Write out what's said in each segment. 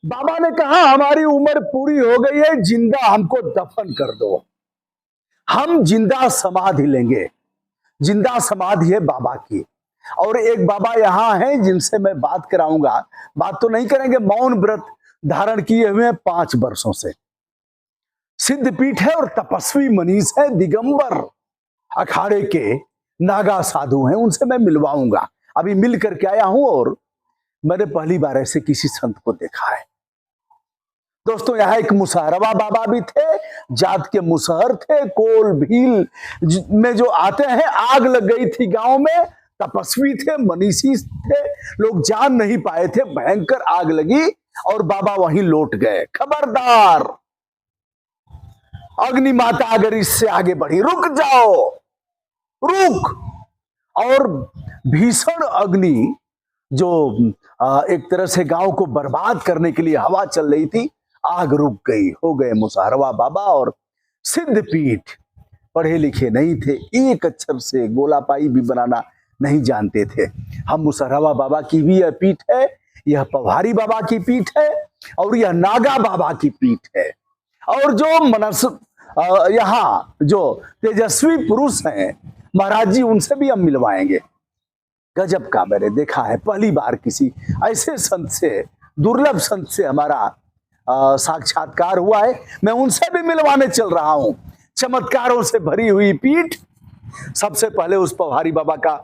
बाबा ने कहा हमारी उम्र पूरी हो गई है, जिंदा हमको दफन कर दो, हम जिंदा समाधि लेंगे। जिंदा समाधि है बाबा की। और एक बाबा यहां हैं जिनसे मैं बात कराऊंगा। बात तो नहीं करेंगे, मौन व्रत धारण किए हुए हैं 5 वर्षों से। सिद्ध पीठ है और तपस्वी मनीष है, दिगंबर अखाड़े के नागा साधु हैं, उनसे मैं मिलवाऊंगा। अभी मिल करके आया हूं और मैंने पहली बार ऐसे किसी संत को देखा है। दोस्तों, यहाँ एक मुसहरवा बाबा भी थे, जात के मुसहर थे। कोल भील में जो आते हैं, आग लग गई थी गांव में, तपस्वी थे, मनीषी थे, लोग जान नहीं पाए थे, भयंकर आग लगी और बाबा वहीं लौट गए। खबरदार, अग्नि माता अगर इससे आगे बढ़ी, रुक जाओ, रुक। और भीषण अग्नि जो एक तरह से गांव को बर्बाद करने के लिए हवा चल रही थी, आग रुक गई। हो गए मुसहरवा बाबा। और सिद्ध पीठ, पढ़े लिखे नहीं थे, एक अक्षर से गोलापाई भी बनाना नहीं जानते थे। हम मुसहरवा बाबा की भी यह पीठ है, यह पवारी बाबा की पीठ है और यह नागा बाबा की पीठ है। और जो मनस यहाँ जो तेजस्वी पुरुष हैं महाराज जी, उनसे भी हम मिलवाएंगे। गजब का मैंने देखा है, पहली बार किसी ऐसे संत से, दुर्लभ संत से हमारा साक्षात्कार हुआ है। मैं उनसे भी मिलवाने चल रहा हूं। चमत्कारों से भरी हुई पीठ। सबसे पहले उस पवारी बाबा का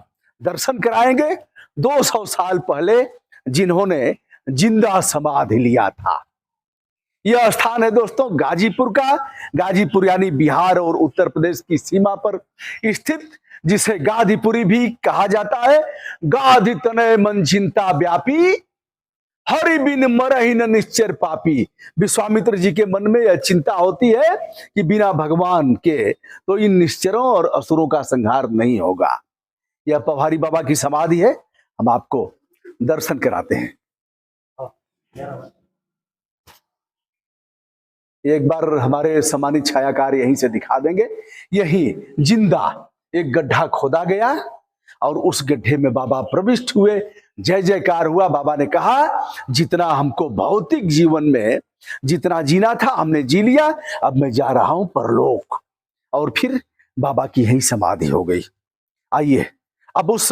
दर्शन कराएंगे, 200 साल पहले जिन्होंने जिंदा समाधि लिया था। यह स्थान है दोस्तों गाजीपुर का। गाजीपुर यानी बिहार और उत्तर प्रदेश की सीमा पर स्थित, जिसे गादीपुरी भी कहा जाता है। गाधि तनय मन चिंता व्यापी, हरि बिन मरहि न निश्चर पापी। विश्वामित्र जी के मन में यह चिंता होती है कि बिना भगवान के तो इन निश्चरों और असुरों का संहार नहीं होगा। यह पवारी बाबा की समाधि है, हम आपको दर्शन कराते हैं। एक बार हमारे सम्मानित छायाकार यहीं से दिखा देंगे। यही जिंदा एक गड्ढा खोदा गया और उस गड्ढे में बाबा प्रविष्ट हुए। जय जयकार हुआ। बाबा ने कहा जितना हमको भौतिक जीवन में जितना जीना था हमने जी लिया, अब मैं जा रहा हूं परलोक। और फिर बाबा की यही समाधि हो गई। आइए अब उस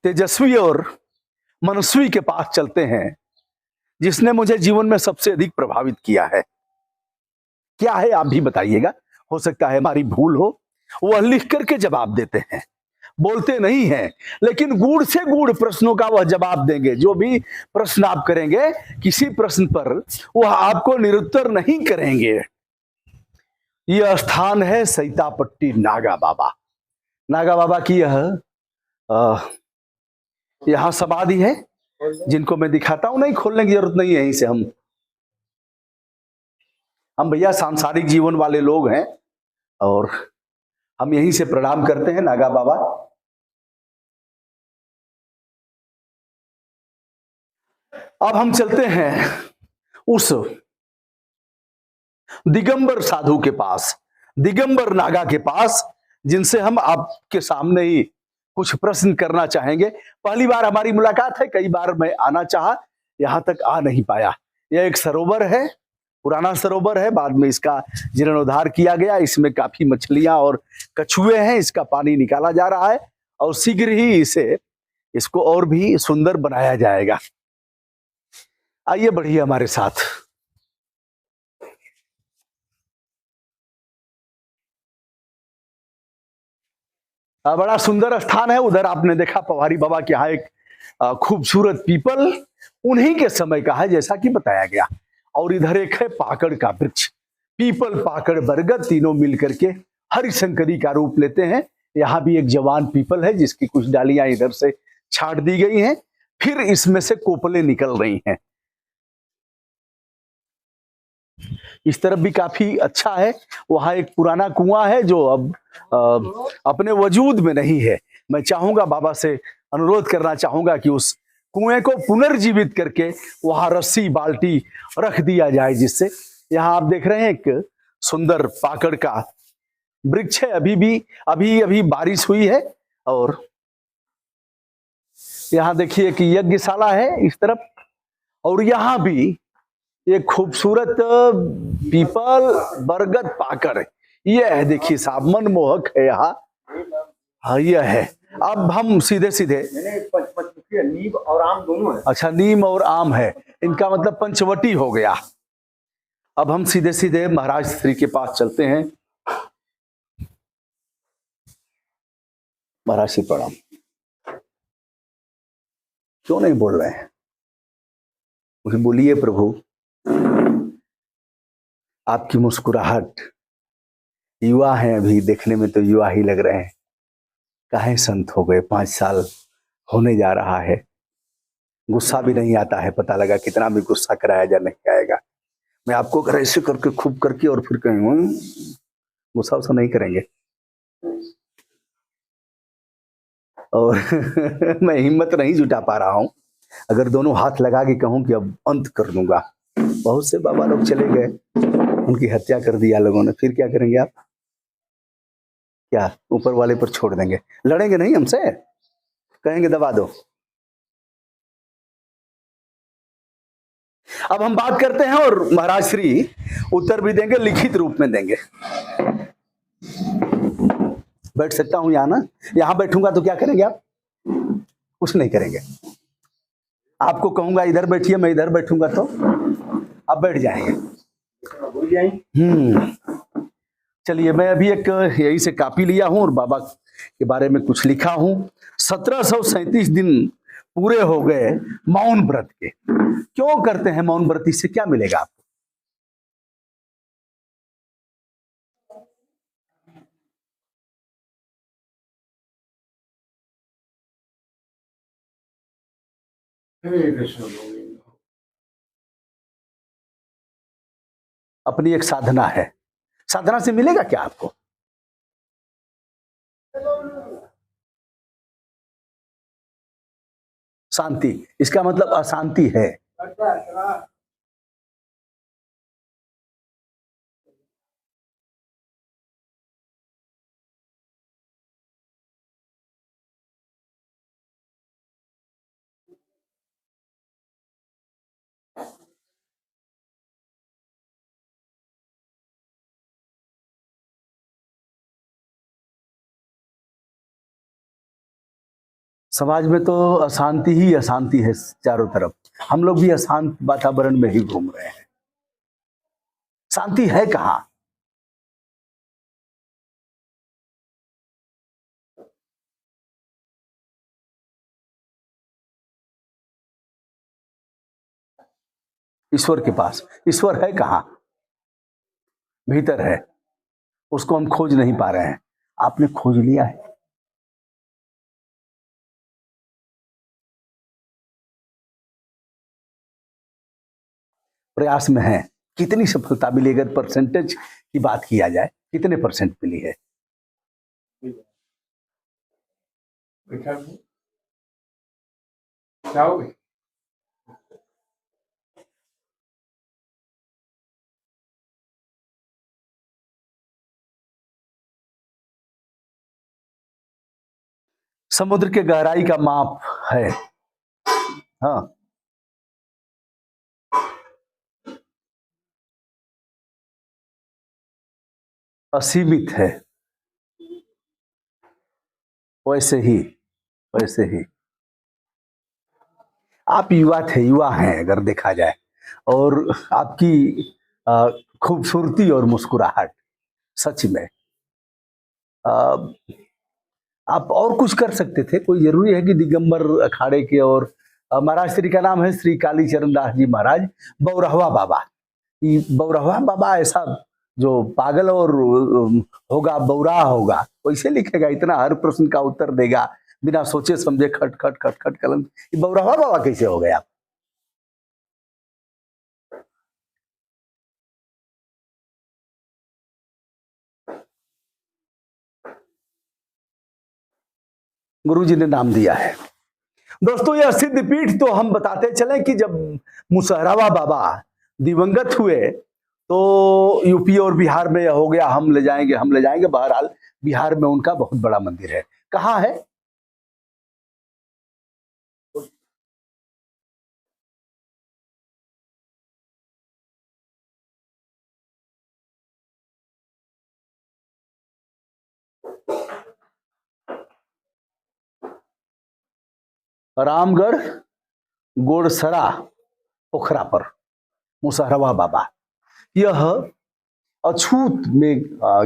तेजस्वी और मनस्वी के पास चलते हैं जिसने मुझे जीवन में सबसे अधिक प्रभावित किया है। क्या है आप भी बताइएगा, हो सकता है हमारी भूल हो। वह लिख करके जवाब देते हैं, बोलते नहीं हैं, लेकिन गूढ़ से गूढ़ प्रश्नों का वह जवाब देंगे। जो भी प्रश्न आप करेंगे, किसी प्रश्न पर वह आपको निरुत्तर नहीं करेंगे। यह स्थान है सैतापट्टी नागा बाबा। नागा बाबा की यहां समाधि है, जिनको मैं दिखाता हूं। नहीं, खोलने की जरूरत नहीं है, यहीं से हम भैया सांसारिक जीवन वाले लोग हैं और हम यहीं से प्रणाम करते हैं नागा बाबा। अब हम चलते हैं उस दिगंबर साधु के पास, दिगंबर नागा के पास, जिनसे हम आपके सामने ही कुछ प्रश्न करना चाहेंगे। पहली बार हमारी मुलाकात है, कई बार मैं आना चाहा, यहां तक आ नहीं पाया। यह एक सरोवर है, पुराना सरोवर है, बाद में इसका जीर्णोद्धार किया गया। इसमें काफी मछलियां और कछुए हैं, इसका पानी निकाला जा रहा है और शीघ्र ही इसको और भी सुंदर बनाया जाएगा। आइए बढ़िए हमारे साथ। बड़ा सुंदर स्थान है। उधर आपने देखा पवारी बाबा के यहाँ एक खूबसूरत पीपल, उन्हीं के समय का है जैसा कि बताया गया। और इधर एक है पाकड़ का वृक्ष, पीपल पाकड़ बरगद तीनों मिलकर के हरिशंकरी का रूप लेते हैं। यहाँ भी एक जवान पीपल है जिसकी कुछ डालियां इधर से छाट दी गई हैं, फिर इसमें से कोपले निकल रही हैं। इस तरफ भी काफी अच्छा है। वहां एक पुराना कुआं है जो अब अपने वजूद में नहीं है। मैं चाहूंगा, बाबा से अनुरोध करना चाहूंगा कि उस कुएं को पुनर्जीवित करके वहां रस्सी बाल्टी रख दिया जाए, जिससे यहाँ आप देख रहे हैं एक सुंदर पाकड़ का वृक्ष है। अभी बारिश हुई है और यहाँ देखिए कि यज्ञशाला है इस तरफ, और यहां भी एक खूबसूरत पीपल बरगद पाकर, ये है, देखिए साहब, मनमोहक है यहाँ। हाँ ये है। अब हम सीधे सीधे, नीम और आम दोनों है। अच्छा, नीम और आम है, इनका मतलब पंचवटी हो गया। अब हम सीधे सीधे महाराज श्री के पास चलते हैं। महाराज श्री प्रणाम। क्यों नहीं बोल रहे हैं? मुझे बोलिए प्रभु। आपकी मुस्कुराहट, युवा हैं अभी, देखने में तो युवा ही लग रहे हैं, काहे संत हो गए? 5 साल होने जा रहा है, गुस्सा भी नहीं आता है। पता लगा कितना भी गुस्सा कराया जा नहीं आएगा। मैं आपको अगर ऐसे करके खूब करके और फिर कहूँ, गुस्सा उसा नहीं करेंगे। और मैं हिम्मत नहीं जुटा पा रहा हूं। अगर दोनों हाथ लगा के कहूं कि अब अंत कर दूंगा, बहुत से बाबा लोग चले गए, उनकी हत्या कर दिया लोगों ने, फिर क्या करेंगे आप? क्या ऊपर वाले पर छोड़ देंगे? लड़ेंगे नहीं हमसे, कहेंगे दबा दो। अब हम बात करते हैं, और महाराज श्री उत्तर भी देंगे, लिखित रूप में देंगे। बैठ सकता हूं यहां ना? यहां बैठूंगा तो क्या करेंगे आप? कुछ नहीं करेंगे। आपको कहूंगा इधर बैठिए, मैं इधर बैठूंगा तो आप बैठ जाएंगे। चलिए, मैं अभी एक यही से कॉपी लिया हूं और बाबा के बारे में कुछ लिखा हूं। 1737 दिन पूरे हो गए मौन व्रत के। क्यों करते हैं मौन व्रत? इससे क्या मिलेगा आपको? अपनी एक साधना है। साधना से मिलेगा क्या आपको? शांति। इसका मतलब अशांति है। समाज में तो अशांति ही अशांति है चारों तरफ। हम लोग भी अशांत वातावरण में ही घूम रहे हैं। शांति है कहां? ईश्वर के पास। ईश्वर है कहां? भीतर है, उसको हम खोज नहीं पा रहे हैं। आपने खोज लिया है? प्रयास में है। कितनी सफलता मिली? अगर परसेंटेज की बात किया जाए, कितने परसेंट मिली है? समुद्र के गहराई का माप है। हाँ, असीमित है। वैसे ही, वैसे ही आप युवा थे, युवा हैं अगर देखा जाए, और आपकी खूबसूरती और मुस्कुराहट, सच में आप और कुछ कर सकते थे। कोई जरूरी है कि दिगंबर अखाड़े के। और महाराज श्री का नाम है श्री कालीचरण दास जी महाराज बौरहवा बाबा। बौरहवा बाबा ऐसा जो पागल और होगा, बौरा होगा, वैसे लिखेगा, इतना हर प्रश्न का उत्तर देगा बिना सोचे समझे, खट खट खट खट कलम। ये बौरहवा बाबा कैसे हो गया? गुरु जी ने नाम दिया है। दोस्तों, यह सिद्ध पीठ तो हम बताते चले कि जब मुसहरावा बाबा दिवंगत हुए तो यूपी और बिहार में हो गया, हम ले जाएंगे, हम ले जाएंगे। बहरहाल बिहार में उनका बहुत बड़ा मंदिर है। कहाँ है? रामगढ़ गोड़सरा पोखरा पर मुसहरवा बाबा, यह अछूत में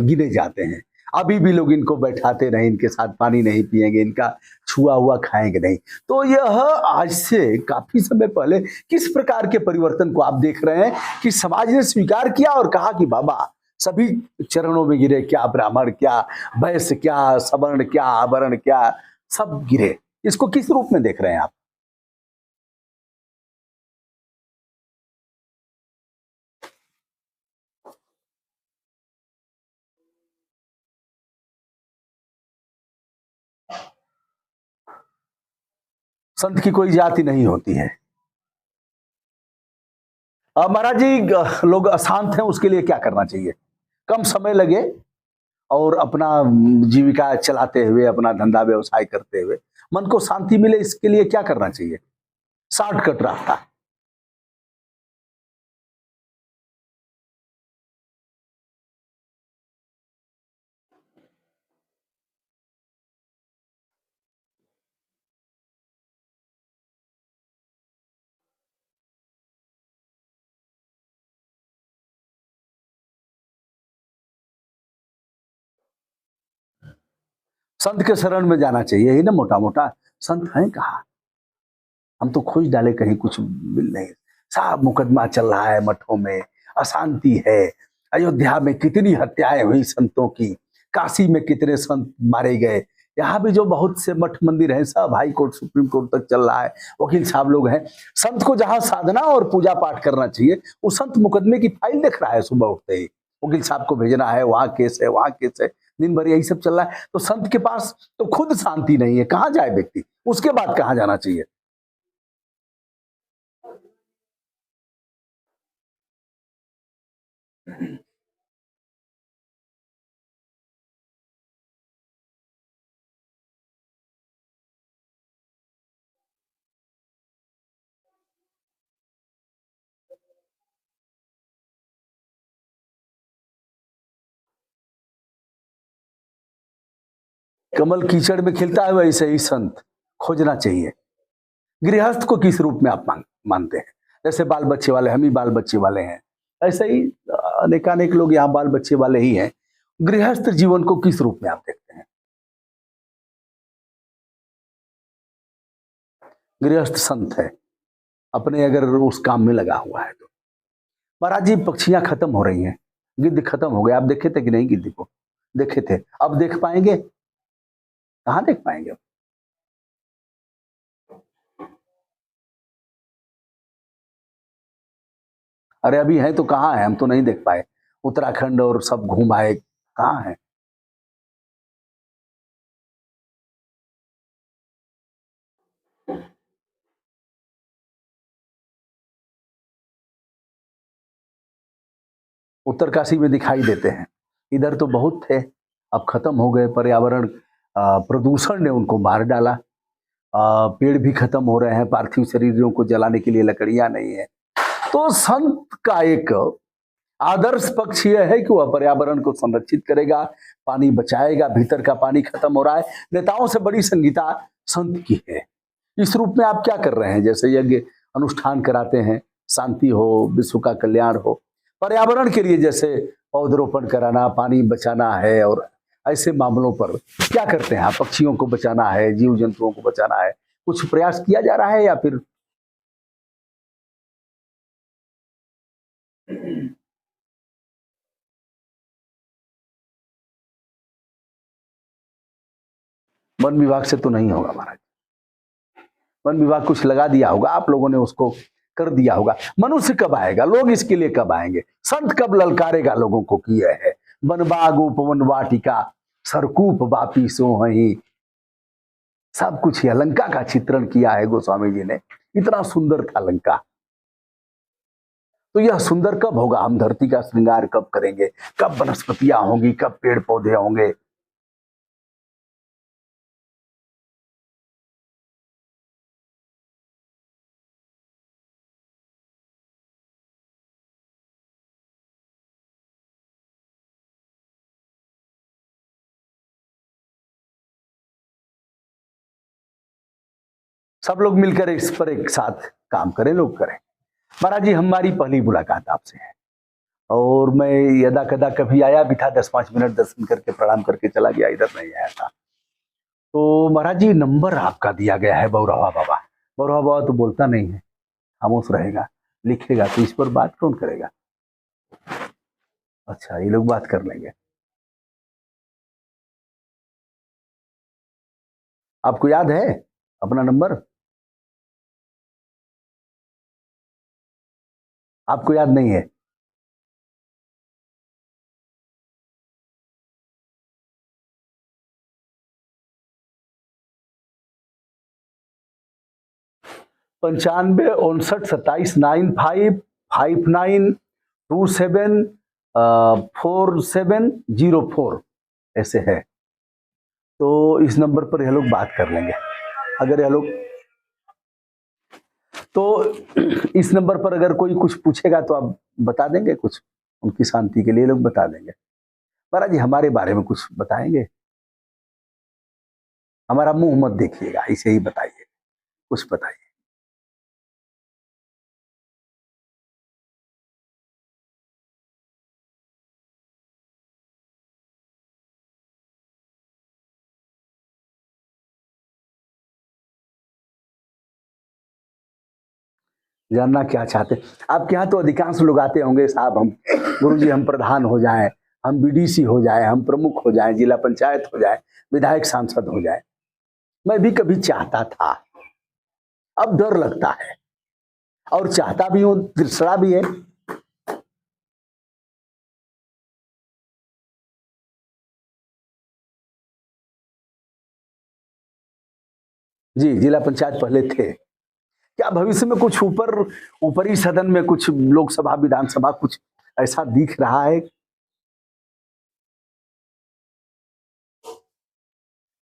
गिने जाते हैं। अभी भी लोग इनको बैठाते नहीं, इनके साथ पानी नहीं पिएंगे, इनका छुआ हुआ खाएंगे नहीं। तो यह आज से काफी समय पहले किस प्रकार के परिवर्तन को आप देख रहे हैं कि समाज ने स्वीकार किया और कहा कि बाबा सभी चरणों में गिरे, क्या ब्राह्मण, क्या वैश्य, क्या सवर्ण, क्या आवरण, क्या सब गिरे। इसको किस रूप में देख रहे हैं आप? संत की कोई जाति नहीं होती है। महाराज जी, लोग अशांत हैं, उसके लिए क्या करना चाहिए? कम समय लगे और अपना जीविका चलाते हुए, अपना धंधा व्यवसाय करते हुए मन को शांति मिले, इसके लिए क्या करना चाहिए? शॉर्टकट रास्ता। संत के शरण में जाना चाहिए, यही ना मोटा मोटा। संत हैं कहाँ? हम तो खोज डाले, कहीं कुछ मिल नहीं। साहब मुकदमा चल रहा है मठों में, अशांति है। अयोध्या में कितनी हत्याएं हुई संतों की, काशी में कितने संत मारे गए। यहाँ भी जो बहुत से मठ मंदिर हैं, सब हाई कोर्ट सुप्रीम कोर्ट तक चल रहा है, वकील साहब लोग हैं। संत को जहां साधना और पूजा पाठ करना चाहिए, वो संत मुकदमे की फाइल देख रहा है सुबह उठते ही। वकील साहब को भेजना है, वहां केस है, वहां केस है, दिन भर यही सब चल रहा है। तो संत के पास तो खुद शांति नहीं है, कहाँ जाए व्यक्ति? उसके बाद कहाँ जाना चाहिए? कमल कीचड़ में खिलता है, वैसे ही संत खोजना चाहिए। गृहस्थ को किस रूप में आप मानते हैं? जैसे बाल बच्चे वाले, हम ही बाल बच्चे वाले हैं, ऐसे ही अनेकानेक लोग यहाँ बाल बच्चे वाले ही हैं। गृहस्थ जीवन को किस रूप में आप देखते हैं? गृहस्थ संत है, अपने अगर उस काम में लगा हुआ है तो। महाराज जी, पक्षियां खत्म हो रही हैं, गिद्ध खत्म हो गए। आप देखे थे कि नहीं गिद्ध को? देखे थे। अब देख पाएंगे? कहाँ देख पाएंगे? अरे अभी है तो कहाँ है? हम तो नहीं देख पाए। उत्तराखंड और सब घूम आए, कहाँ है? उत्तरकाशी में दिखाई देते हैं, इधर तो बहुत थे, अब खत्म हो गए। पर्यावरण प्रदूषण ने उनको मार डाला। पेड़ भी खत्म हो रहे हैं, पार्थिव शरीरों को जलाने के लिए लकड़ियां नहीं है। तो संत का एक आदर्श पक्ष यह है कि वह पर्यावरण को संरक्षित करेगा, पानी बचाएगा। भीतर का पानी खत्म हो रहा है, नेताओं से बड़ी संगीता संत की है। इस रूप में आप क्या कर रहे हैं? जैसे यज्ञ अनुष्ठान कराते हैं, शांति हो, विश्व का कल्याण हो, पर्यावरण के लिए जैसे पौधरोपण कराना, पानी बचाना है, और ऐसे मामलों पर क्या करते हैं आप? पक्षियों को बचाना है, जीव जंतुओं को बचाना है, कुछ प्रयास किया जा रहा है या फिर? वन विभाग से तो नहीं होगा महाराज। वन विभाग कुछ लगा दिया होगा, आप लोगों ने उसको कर दिया होगा। मनुष्य कब आएगा? लोग इसके लिए कब आएंगे? संत कब ललकारेगा लोगों को कि यह है वनबाग उपवन वाटिका सरकूप वापी सो ही। सब कुछ यह लंका का चित्रण किया है गोस्वामी जी ने। इतना सुंदर था लंका। तो यह सुंदर कब होगा? हम धरती का श्रृंगार कब करेंगे? कब वनस्पतियां होंगी? कब पेड़ पौधे होंगे? सब लोग मिलकर इस पर एक साथ काम करें, लोग करें। महाराज जी, हमारी पहली मुलाकात आपसे है और मैं यदा कदा कभी आया भी था, 10-5 मिनट दर्शन करके प्रणाम करके चला गया, इधर नहीं आया था। तो महाराज जी, नंबर आपका दिया गया है बौरहवा बाबा। बौरहवा बाबा तो बोलता नहीं है, खामोश रहेगा, लिखेगा तो इस पर बात कौन करेगा? अच्छा, ये लोग बात कर लेंगे। आपको याद है अपना नंबर? आपको याद नहीं है? पंचानवे 59 57 59274704 ऐसे है। तो इस नंबर पर ये लोग बात कर लेंगे। अगर ये लोग तो इस नंबर पर अगर कोई कुछ पूछेगा तो आप बता देंगे कुछ, उनकी शांति के लिए लोग बता देंगे। महाराज जी, हमारे बारे में कुछ बताएंगे? हमारा मुंह मत देखिएगा, इसे ही बताइए, कुछ बताइए। जानना क्या चाहते? आपके यहाँ तो अधिकांश लोग आते होंगे, साहब हम गुरुजी हम प्रधान हो जाएं, हम बीडीसी हो जाएं, हम प्रमुख हो जाएं, जिला पंचायत हो जाए, विधायक सांसद हो जाए। मैं भी कभी चाहता था, अब डर लगता है, और चाहता भी हूं, तृष्णा भी है। जी, जिला पंचायत पहले थे। क्या भविष्य में कुछ ऊपरी सदन में कुछ लोकसभा विधानसभा कुछ ऐसा दिख रहा है?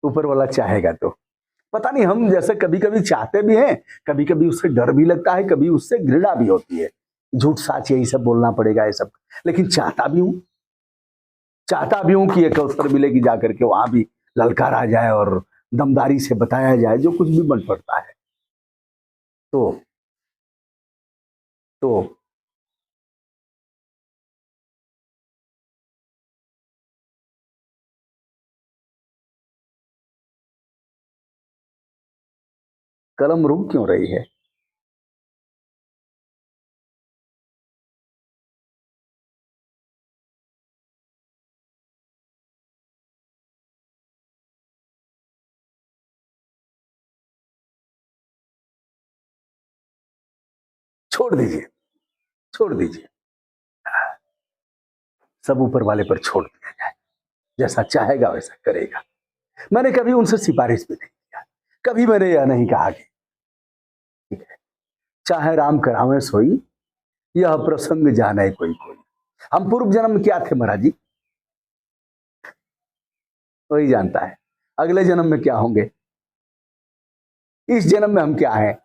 ऊपर वाला चाहेगा तो पता नहीं। हम जैसे कभी कभी चाहते भी हैं, कभी कभी उससे डर भी लगता है, कभी उससे घृणा भी होती है। झूठ साच यही सब बोलना पड़ेगा, ये सब। लेकिन चाहता भी हूं कि एक अवसर मिले कि जाकर के वहां भी ललकारा जाए और दमदारी से बताया जाए जो कुछ भी बन पड़ता है। तो कलम रुक क्यों रही है? छोड़ दीजिए, छोड़ दीजिए, सब ऊपर वाले पर छोड़ दिया जाए, जैसा चाहेगा वैसा करेगा। मैंने कभी उनसे सिफारिश भी नहीं किया, कभी मैंने यह नहीं कहा कि ठीक है, चाहे राम करावे सोई, यह प्रसंग जाने कोई कोई। हम पूर्व जन्म में क्या थे महाराज जी, वही जानता है। अगले जन्म में क्या होंगे, इस जन्म में हम क्या हैं।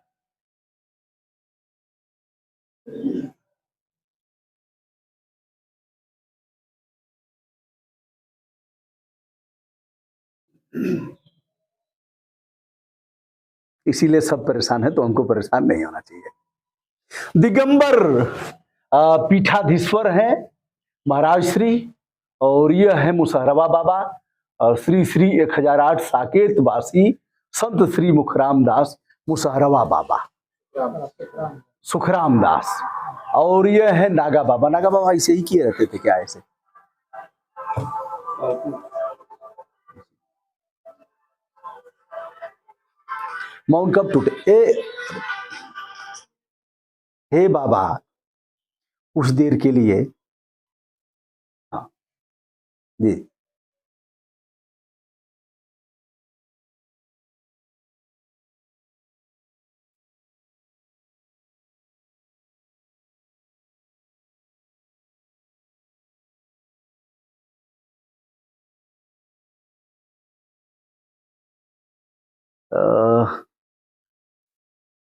इसीलिए सब परेशान है, तो हमको परेशान नहीं होना चाहिए। दिगंबर पीठाधीश्वर है महाराज श्री, और यह है मुसहरवा बाबा, और श्री श्री 1008 साकेत वासी संत श्री मुखराम दास मुसहरवा बाबा, सुखराम दास। और यह है नागा बाबा। नागा बाबा ऐसे ही किए रहते थे क्या? ऐसे मौन कब टूटे? हे बाबा, कुछ देर के लिए। हाँ जी,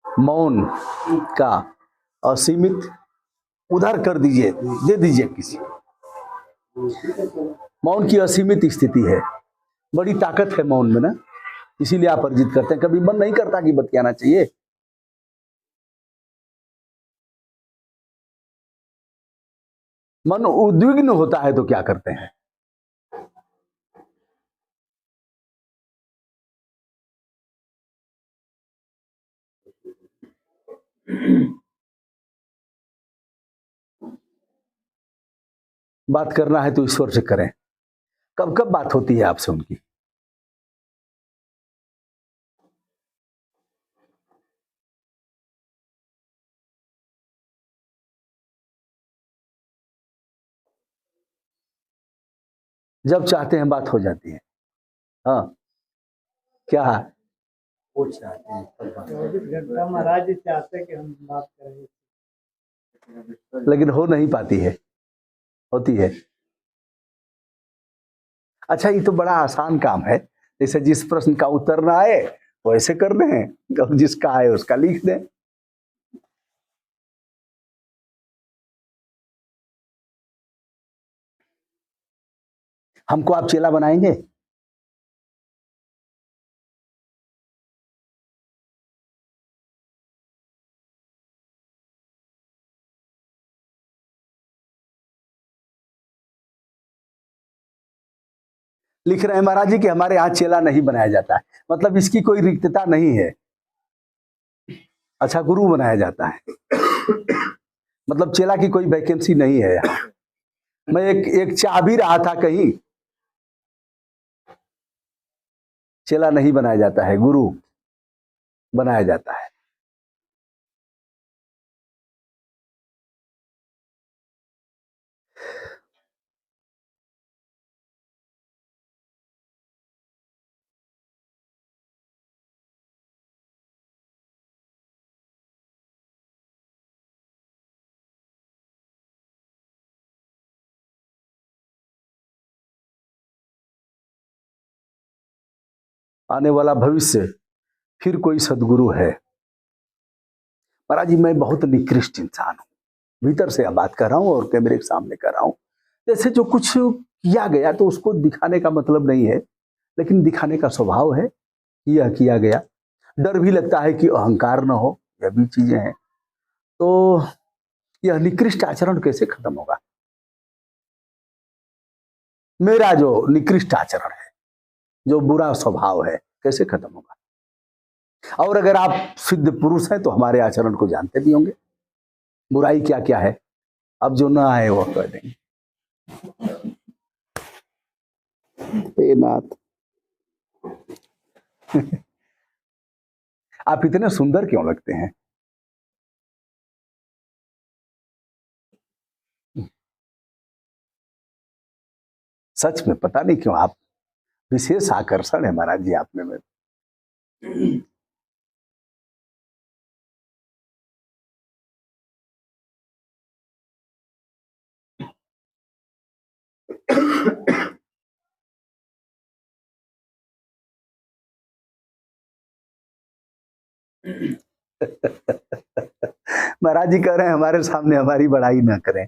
मौन का असीमित उधार कर दीजिए, दे दीजिए किसी। मौन की असीमित स्थिति है, बड़ी ताकत है मौन में ना। इसीलिए आप अर्जित करते हैं। कभी मन नहीं करता कि बतियाना चाहिए? मन उद्विग्न होता है तो क्या करते हैं? बात करना है तो ईश्वर से करें। कब कब बात होती है आपसे उनकी? जब चाहते हैं बात हो जाती है। हाँ, क्या? वो चाहते हैं तब बात 24 घंटा महाराज जी चाहते हैं कि हम बात करें। लेकिन हो नहीं पाती है, होती है। अच्छा, ये तो बड़ा आसान काम है। जैसे जिस प्रश्न का उत्तर ना आए वो ऐसे कर दें, और जिसका आए उसका लिख दें। हमको आप चेला बनाएंगे? लिख रहे हैं महाराज जी कि हमारे यहाँ चेला नहीं बनाया जाता है, मतलब इसकी कोई रिक्तता नहीं है। अच्छा, गुरु बनाया जाता है, मतलब चेला की कोई वैकेंसी नहीं है यहाँ। मैं एक चाह भी रहा था कहीं, चेला नहीं बनाया जाता है, गुरु बनाया जाता है। आने वाला भविष्य फिर कोई सदगुरु है। महाराज जी, मैं बहुत निकृष्ट इंसान हूं, भीतर से बात कर रहा हूं और कैमरे के सामने कर रहा हूं। जैसे जो कुछ किया गया तो उसको दिखाने का मतलब नहीं है, लेकिन दिखाने का स्वभाव है। यह किया गया, डर भी लगता है कि अहंकार न हो, यह भी चीजें हैं। तो यह निकृष्ट आचरण कैसे खत्म होगा? मेरा जो निकृष्ट आचरण है, जो बुरा स्वभाव है, कैसे खत्म होगा? और अगर आप सिद्ध पुरुष हैं तो हमारे आचरण को जानते भी होंगे, बुराई क्या क्या है। अब जो ना आए वो कह देंगे। हे नाथ, आप इतने सुंदर क्यों लगते हैं? सच में पता नहीं क्यों आप विशेष आकर्षण है महाराज जी आप में। महाराज जी कह रहे हैं हमारे सामने हमारी बड़ाई ना करें,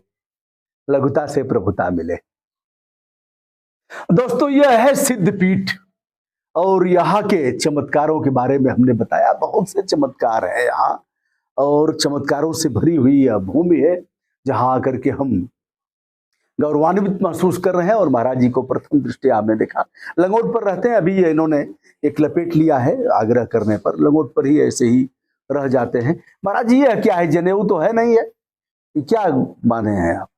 लघुता से प्रभुता मिले। दोस्तों, यह है सिद्धपीठ और यहाँ के चमत्कारों के बारे में हमने बताया। बहुत से चमत्कार है यहाँ, और चमत्कारों से भरी हुई यह भूमि है जहां आकर के हम गौरवान्वित महसूस कर रहे हैं। और महाराज जी को प्रथम दृष्टि आपने देखा, लंगोट पर रहते हैं। अभी इन्होंने एक लपेट लिया है, आग्रह करने पर लंगोट पर ही ऐसे ही रह जाते हैं। महाराज जी, यह क्या है? जनेऊ तो है नहीं है, ये क्या माने हैं आप?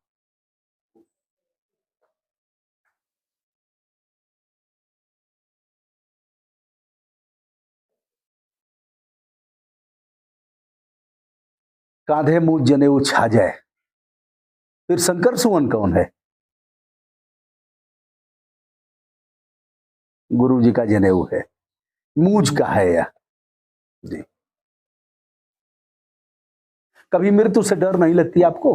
कांधे मुंह जनेऊ छा जाए। फिर शंकर सुवन कौन है? गुरु जी का जनेऊ है, मूझ का है यह जी। कभी मृत्यु से डर नहीं लगती आपको?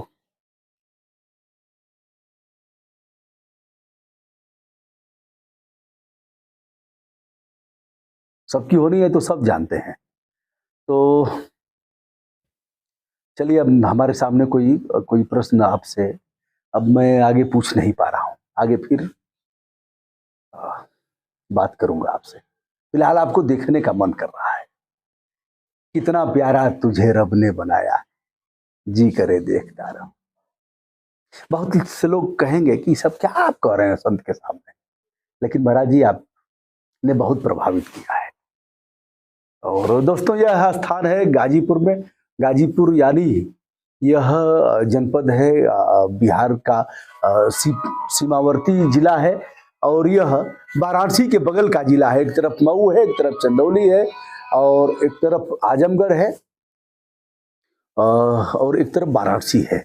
सबकी होनी है तो सब जानते हैं। तो चलिए, अब हमारे सामने कोई कोई प्रश्न आपसे अब मैं आगे पूछ नहीं पा रहा हूं, आगे फिर बात करूंगा आपसे। फिलहाल आपको देखने का मन कर रहा है। कितना प्यारा तुझे रब ने बनाया, जी करे देखता रहो। बहुत से लोग कहेंगे कि सब क्या आप कह रहे हैं संत के सामने, लेकिन महाराज जी आपने बहुत प्रभावित किया है। और दोस्तों यह स्थान है गाजीपुर में। गाजीपुर यानी यह जनपद है बिहार का सीमावर्ती जिला है, और यह वाराणसी के बगल का जिला है। एक तरफ मऊ है, एक तरफ चंदौली है, और एक तरफ आजमगढ़ है, और एक तरफ वाराणसी है।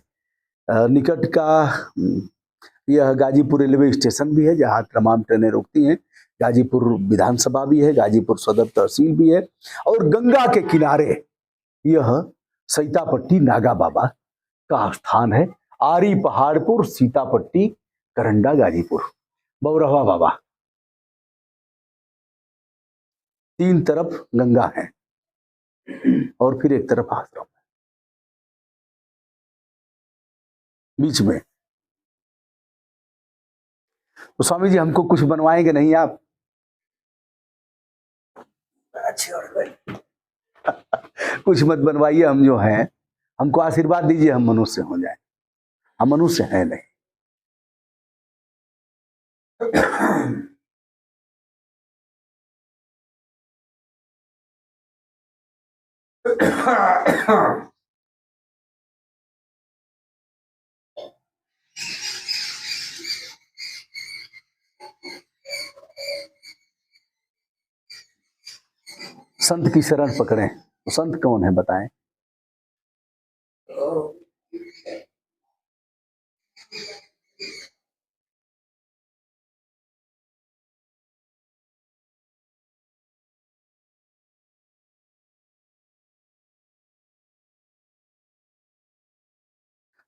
निकट का यह गाजीपुर रेलवे स्टेशन भी है जहाँ तमाम ट्रेनें रुकती हैं। गाजीपुर विधानसभा भी है, गाजीपुर सदर तहसील भी है, और गंगा के किनारे यह सीतापट्टी नागा बाबा का स्थान है। आरी पहाड़पुर, सीतापट्टी, करंडा, गाजीपुर, बौरहवा बाबा, तीन तरफ गंगा है और फिर एक तरफ आश्रम है बीच में। तो स्वामी जी हमको कुछ बनवाएंगे नहीं आप? अच्छी और गई कुछ मत बनवाइए, हम जो हैं हमको आशीर्वाद दीजिए, हम मनुष्य हो जाए। हम मनुष्य हैं नहीं। संत की शरण पकड़ें। तो संत कौन है बताएं?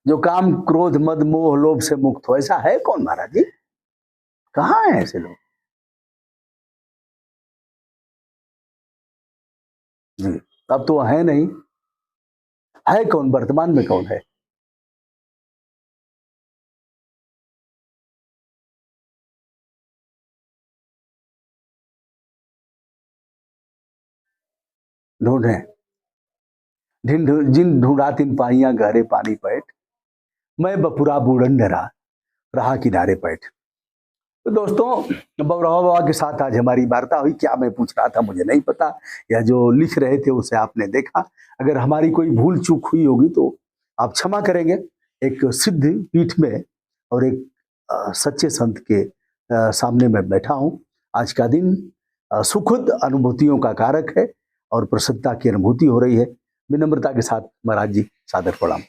जो काम क्रोध मद मोह लोभ से मुक्त हो, ऐसा है कौन महाराज जी? कहाँ है ऐसे लोग जी? अब तो है नहीं। है कौन वर्तमान में? कौन है? ढूंढे जिन ढूंढा तिन पाइया गहरे पानी पैठ, मैं बपुरा बूढ़न डरा रहा किनारे पैठ। तो दोस्तों बौरहवा बाबा के साथ आज हमारी वार्ता हुई। क्या मैं पूछ रहा था मुझे नहीं पता, या जो लिख रहे थे उसे आपने देखा। अगर हमारी कोई भूल चूक हुई होगी तो आप क्षमा करेंगे। एक सिद्ध पीठ में और एक सच्चे संत के सामने मैं बैठा हूँ। आज का दिन सुखद अनुभूतियों का कारक है और प्रसन्नता की अनुभूति हो रही है। विनम्रता के साथ महाराज जी सादर प्रणाम।